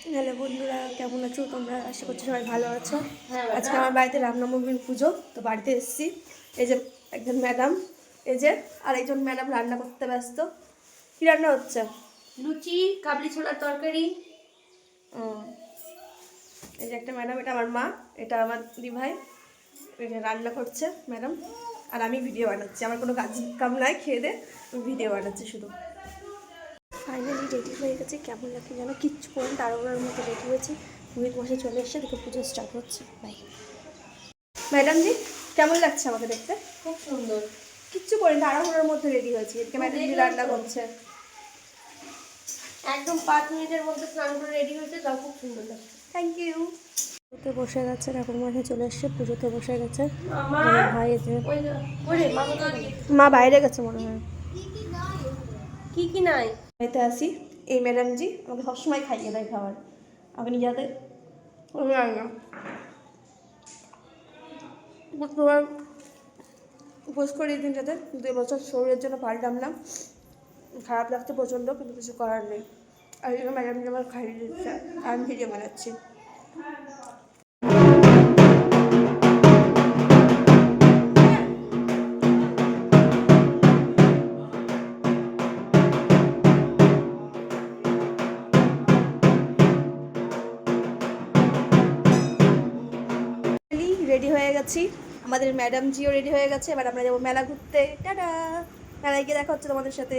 Hello বন্ধুরা, কেমন আছো তোমরা? আশা করছি সবাই ভালো আছো। আজকে আমার বাড়িতে রামনবমীর পুজো, তো বাড়িতে এসেছি। এই যে একজন ম্যাডাম, এই যে আর একজন ম্যাডাম রান্না করতে ব্যস্ত। কী রান্না হচ্ছে? লুচি, কাবলি ছোলার তরকারি। ও, এই যে একটা ম্যাডাম, এটা আমার মা, এটা আমার দিভাই। এই যে রান্না করছে ম্যাডাম, আর আমি ভিডিও বানাচ্ছি। আমার কোনো কাজ কাম নাই, খেয়ে দে আমি ভিডিও বানাচ্ছি শুধু। ফাইনালি রেডি হয়ে গেছে। কেমন লাগে যেন কিচ্ছু পর্যন্ত তাড়াহুড়োর মতো রেডি হয়েছি। পুরোহিত মশাই চলে এসছে, দেখে পুজো স্টার্ট হচ্ছে। বাই ম্যাডাম জি, কেমন লাগছে আমাকে দেখতে? খুব সুন্দর। কিচ্ছু করি তাড়াহুড়োর মধ্যে রেডি হয়েছি। এদিকে ম্যাডাম জি রান্না করছে। একদম 5 মিনিটের মধ্যে স্নান করে রেডি হয়েছে, তাও খুব সুন্দর লাগছে। Thank you. পুজোতে বসে গেছে, ঠাকুর মাথায় চলে এসছে, পুজোতে বসে গেছে। মামা, আমার ভাই এসে ওরে মামা কোথায়? মা বাইরে গেছে মনে হয়। কি কি নাই? বাড়িতে আসি, এই ম্যাডাম জি আমাকে সবসময় খাইয়ে দেয় খাবার। আমাকে নিয়ে যাতে না তোমার উপোস করি এই দিনটাতে, কিন্তু এবছর শরীরের জন্য পাল্টাম না। খারাপ লাগছে প্রচণ্ড, কিন্তু কিছু করার নেই। আর এই জন্য ম্যাডাম জি আমার খাইয়ে দিচ্ছে, আর আমি ভিডিও বানাচ্ছি। রেডি হয়ে গেছি, আমাদের ম্যাডাম জিও রেডি হয়ে গেছে। এবার আমরা যাবো মেলা ঘুরতে। টাটা, মেলায় গিয়ে দেখা হচ্ছে তোমাদের সাথে।